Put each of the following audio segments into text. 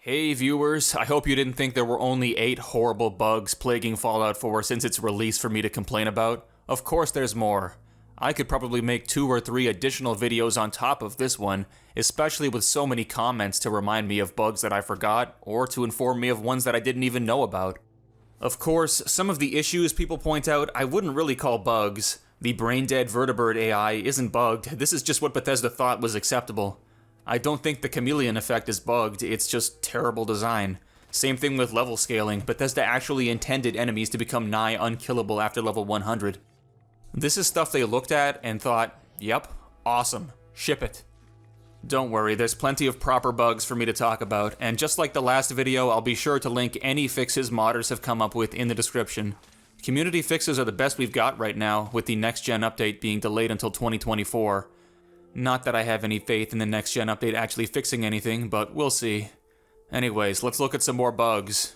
Hey viewers, I hope you didn't think there were only 8 horrible bugs plaguing Fallout 4 since its release for me to complain about. Of course there's more. I could probably make 2 or 3 additional videos on top of this one, especially with so many comments to remind me of bugs that I forgot, or to inform me of ones that I didn't even know about. Of course, some of the issues people point out I wouldn't really call bugs. The brain-dead vertebrate AI isn't bugged, this is just what Bethesda thought was acceptable. I don't think the chameleon effect is bugged, it's just terrible design. Same thing with level scaling, Bethesda actually intended enemies to become nigh unkillable after level 100. This is stuff they looked at and thought, yep, awesome, ship it. Don't worry, there's plenty of proper bugs for me to talk about, and just like the last video, I'll be sure to link any fixes modders have come up with in the description. Community fixes are the best we've got right now, with the next-gen update being delayed until 2024. Not that I have any faith in the next-gen update actually fixing anything, but we'll see. Anyways, let's look at some more bugs.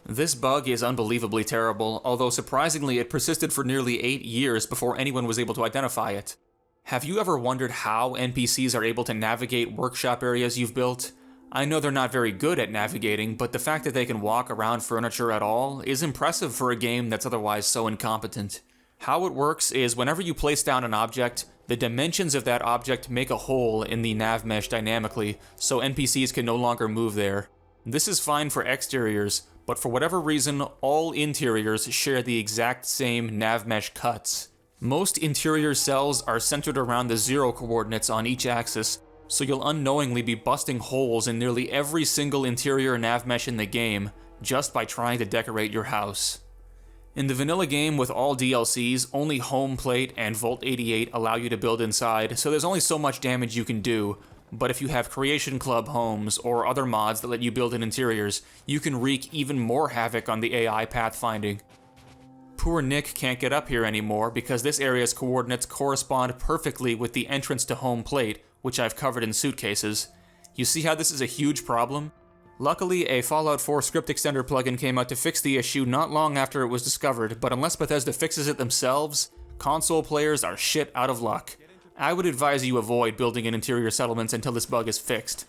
This bug is unbelievably terrible, although surprisingly it persisted for nearly 8 years before anyone was able to identify it. Have you ever wondered how NPCs are able to navigate workshop areas you've built? I know they're not very good at navigating, but the fact that they can walk around furniture at all is impressive for a game that's otherwise so incompetent. How it works is whenever you place down an object, the dimensions of that object make a hole in the Navmesh dynamically, so NPCs can no longer move there. This is fine for exteriors, but for whatever reason, all interiors share the exact same Navmesh cuts. Most interior cells are centered around the 0 coordinates on each axis, so you'll unknowingly be busting holes in nearly every single interior Navmesh in the game, just by trying to decorate your house. In the vanilla game with all DLCs, only Home Plate and Vault 88 allow you to build inside, so there's only so much damage you can do, but if you have Creation Club homes or other mods that let you build in interiors, you can wreak even more havoc on the AI pathfinding. Poor Nick can't get up here anymore because this area's coordinates correspond perfectly with the entrance to Home Plate, which I've covered in suitcases. You see how this is a huge problem? Luckily, a Fallout 4 script extender plugin came out to fix the issue not long after it was discovered, but unless Bethesda fixes it themselves, console players are shit out of luck. I would advise you avoid building in interior settlements until this bug is fixed.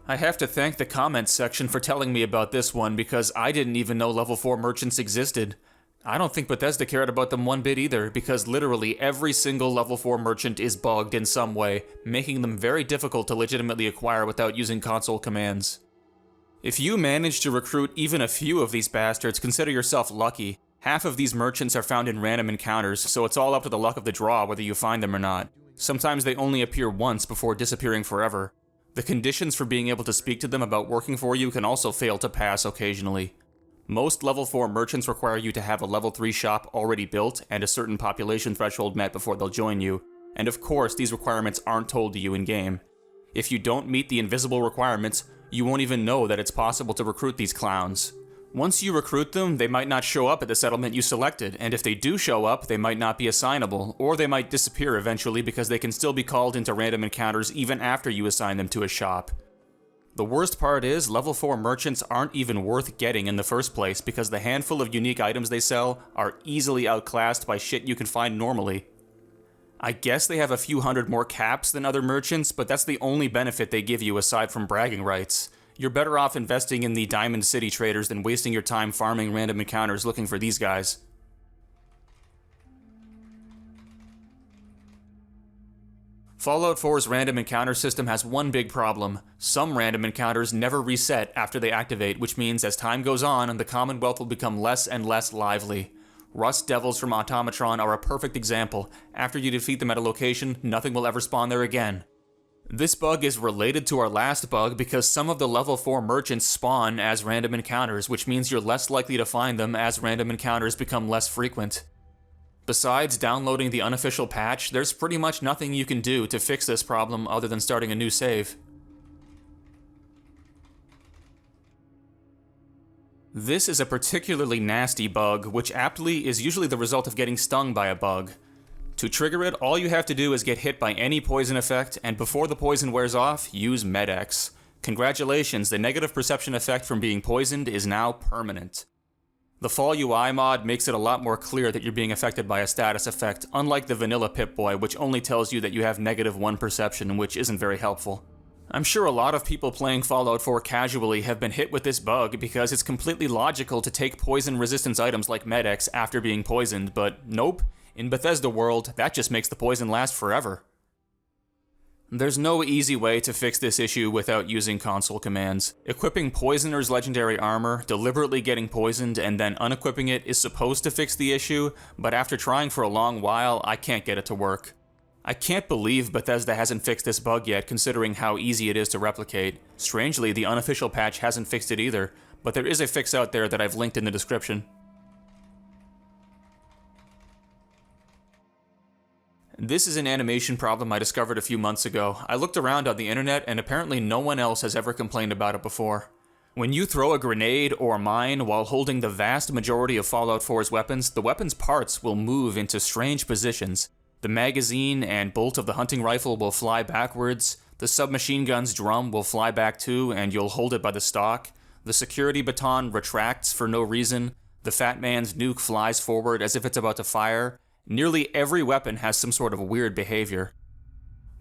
I have to thank the comments section for telling me about this one because I didn't even know level 4 merchants existed. I don't think Bethesda cared about them one bit either, because literally every single level 4 merchant is bugged in some way, making them very difficult to legitimately acquire without using console commands. If you manage to recruit even a few of these bastards, consider yourself lucky. Half of these merchants are found in random encounters, so it's all up to the luck of the draw whether you find them or not. Sometimes they only appear once before disappearing forever. The conditions for being able to speak to them about working for you can also fail to pass occasionally. Most level 4 merchants require you to have a level 3 shop already built and a certain population threshold met before they'll join you, and of course these requirements aren't told to you in-game. If you don't meet the invisible requirements, you won't even know that it's possible to recruit these clowns. Once you recruit them, they might not show up at the settlement you selected, and if they do show up, they might not be assignable, or they might disappear eventually because they can still be called into random encounters even after you assign them to a shop. The worst part is, level 4 merchants aren't even worth getting in the first place because the handful of unique items they sell are easily outclassed by shit you can find normally. I guess they have a few hundred more caps than other merchants, but that's the only benefit they give you aside from bragging rights. You're better off investing in the Diamond City traders than wasting your time farming random encounters looking for these guys. Fallout 4's random encounter system has one big problem. Some random encounters never reset after they activate, which means as time goes on, the Commonwealth will become less and less lively. Rust Devils from Automatron are a perfect example. After you defeat them at a location, nothing will ever spawn there again. This bug is related to our last bug because some of the level 4 merchants spawn as random encounters, which means you're less likely to find them as random encounters become less frequent. Besides downloading the unofficial patch, there's pretty much nothing you can do to fix this problem other than starting a new save. This is a particularly nasty bug, which aptly is usually the result of getting stung by a bug. To trigger it, all you have to do is get hit by any poison effect, and before the poison wears off, use Med-X. Congratulations, the negative perception effect from being poisoned is now permanent. The Fall UI mod makes it a lot more clear that you're being affected by a status effect, unlike the vanilla Pip-Boy, which only tells you that you have -1 perception, which isn't very helpful. I'm sure a lot of people playing Fallout 4 casually have been hit with this bug because it's completely logical to take poison resistance items like Med-X after being poisoned, but nope, in Bethesda world, that just makes the poison last forever. There's no easy way to fix this issue without using console commands. Equipping Poisoner's legendary armor, deliberately getting poisoned, and then unequipping it is supposed to fix the issue, but after trying for a long while, I can't get it to work. I can't believe Bethesda hasn't fixed this bug yet, considering how easy it is to replicate. Strangely, the unofficial patch hasn't fixed it either, but there is a fix out there that I've linked in the description. This is an animation problem I discovered a few months ago. I looked around on the internet and apparently no one else has ever complained about it before. When you throw a grenade or mine while holding the vast majority of Fallout 4's weapons, the weapon's parts will move into strange positions. The magazine and bolt of the hunting rifle will fly backwards, the submachine gun's drum will fly back too and you'll hold it by the stock, the security baton retracts for no reason, the Fat Man's nuke flies forward as if it's about to fire. Nearly every weapon has some sort of weird behavior.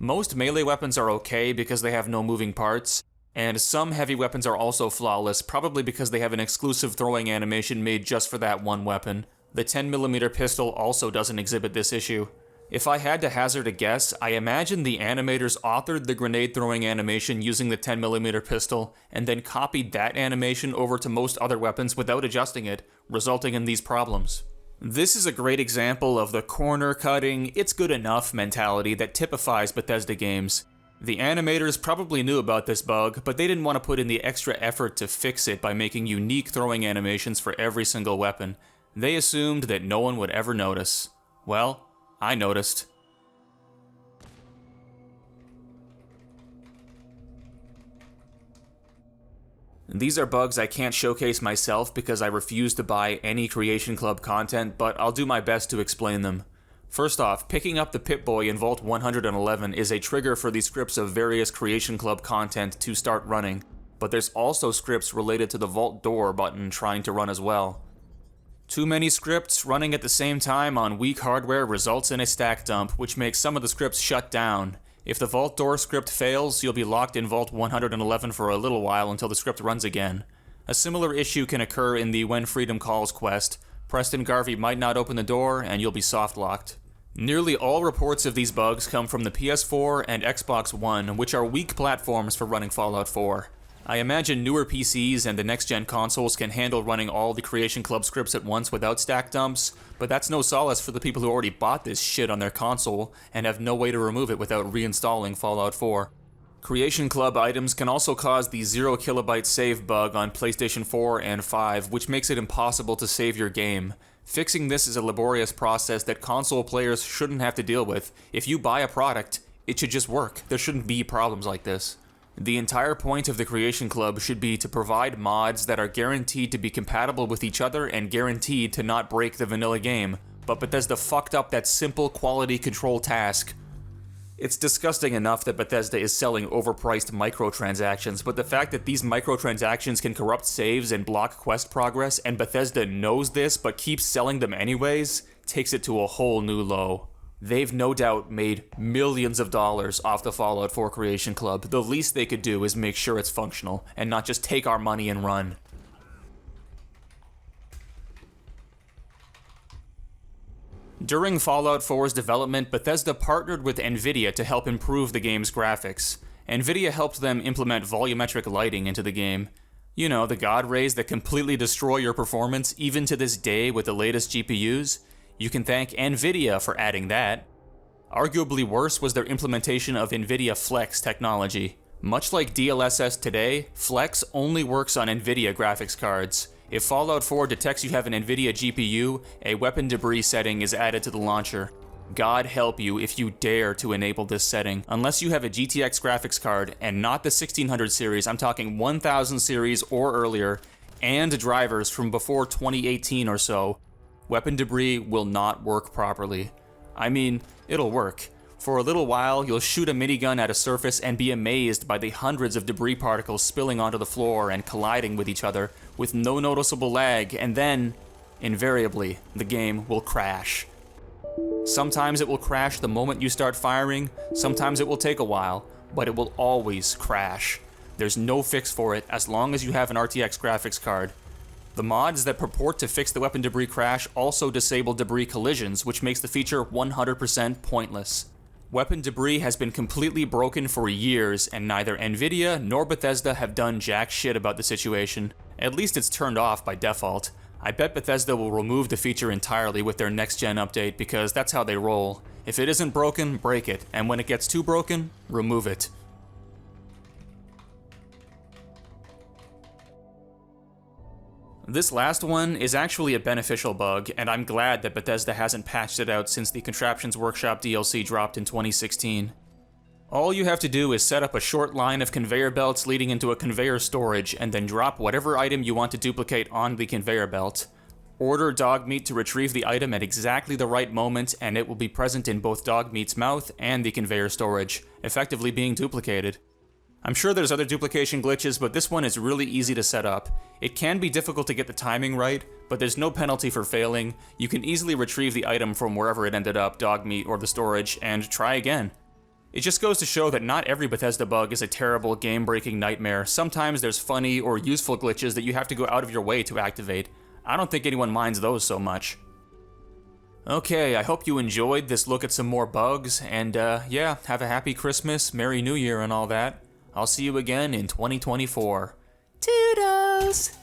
Most melee weapons are okay because they have no moving parts, and some heavy weapons are also flawless, probably because they have an exclusive throwing animation made just for that one weapon. The 10mm pistol also doesn't exhibit this issue. If I had to hazard a guess, I imagine the animators authored the grenade throwing animation using the 10mm pistol, and then copied that animation over to most other weapons without adjusting it, resulting in these problems. This is a great example of the corner-cutting, it's good enough mentality that typifies Bethesda games. The animators probably knew about this bug, but they didn't want to put in the extra effort to fix it by making unique throwing animations for every single weapon. They assumed that no one would ever notice. Well, I noticed. These are bugs I can't showcase myself because I refuse to buy any Creation Club content, but I'll do my best to explain them. First off, picking up the Pip-Boy in Vault 111 is a trigger for the scripts of various Creation Club content to start running, but there's also scripts related to the Vault Door button trying to run as well. Too many scripts running at the same time on weak hardware results in a stack dump, which makes some of the scripts shut down. If the Vault Door script fails, you'll be locked in Vault 111 for a little while until the script runs again. A similar issue can occur in the When Freedom Calls quest. Preston Garvey might not open the door, and you'll be soft-locked. Nearly all reports of these bugs come from the PS4 and Xbox One, which are weak platforms for running Fallout 4. I imagine newer PCs and the next-gen consoles can handle running all the Creation Club scripts at once without stack dumps, but that's no solace for the people who already bought this shit on their console and have no way to remove it without reinstalling Fallout 4. Creation Club items can also cause the 0KB save bug on PlayStation 4 and 5, which makes it impossible to save your game. Fixing this is a laborious process that console players shouldn't have to deal with. If you buy a product, it should just work. There shouldn't be problems like this. The entire point of the Creation Club should be to provide mods that are guaranteed to be compatible with each other and guaranteed to not break the vanilla game, but Bethesda fucked up that simple quality control task. It's disgusting enough that Bethesda is selling overpriced microtransactions, but the fact that these microtransactions can corrupt saves and block quest progress, and Bethesda knows this but keeps selling them anyways, takes it to a whole new low. They've no doubt made millions of dollars off the Fallout 4 Creation Club. The least they could do is make sure it's functional, and not just take our money and run. During Fallout 4's development, Bethesda partnered with Nvidia to help improve the game's graphics. Nvidia helped them implement volumetric lighting into the game. You know, the god rays that completely destroy your performance even to this day with the latest GPUs. You can thank Nvidia for adding that. Arguably worse was their implementation of Nvidia Flex technology. Much like DLSS today, Flex only works on Nvidia graphics cards. If Fallout 4 detects you have an Nvidia GPU, a weapon debris setting is added to the launcher. God help you if you dare to enable this setting. Unless you have a GTX graphics card, and not the 1600 series, I'm talking 1000 series or earlier, and drivers from before 2018 or so, weapon debris will not work properly. I mean, it'll work. For a little while, you'll shoot a minigun at a surface and be amazed by the hundreds of debris particles spilling onto the floor and colliding with each other with no noticeable lag, and then invariably, the game will crash. Sometimes it will crash the moment you start firing, sometimes it will take a while, but it will always crash. There's no fix for it as long as you have an RTX graphics card. The mods that purport to fix the weapon debris crash also disable debris collisions, which makes the feature 100% pointless. Weapon debris has been completely broken for years, and neither Nvidia nor Bethesda have done jack shit about the situation. At least it's turned off by default. I bet Bethesda will remove the feature entirely with their next-gen update because that's how they roll. If it isn't broken, break it, and when it gets too broken, remove it. This last one is actually a beneficial bug, and I'm glad that Bethesda hasn't patched it out since the Contraptions Workshop DLC dropped in 2016. All you have to do is set up a short line of conveyor belts leading into a conveyor storage, and then drop whatever item you want to duplicate on the conveyor belt. Order Dogmeat to retrieve the item at exactly the right moment, and it will be present in both Dogmeat's mouth and the conveyor storage, effectively being duplicated. I'm sure there's other duplication glitches, but this one is really easy to set up. It can be difficult to get the timing right, but there's no penalty for failing. You can easily retrieve the item from wherever it ended up, Dogmeat or the storage, and try again. It just goes to show that not every Bethesda bug is a terrible, game-breaking nightmare. Sometimes there's funny or useful glitches that you have to go out of your way to activate. I don't think anyone minds those so much. Okay, I hope you enjoyed this look at some more bugs, and yeah, have a happy Christmas, Merry New Year and all that. I'll see you again in 2024. Toodles!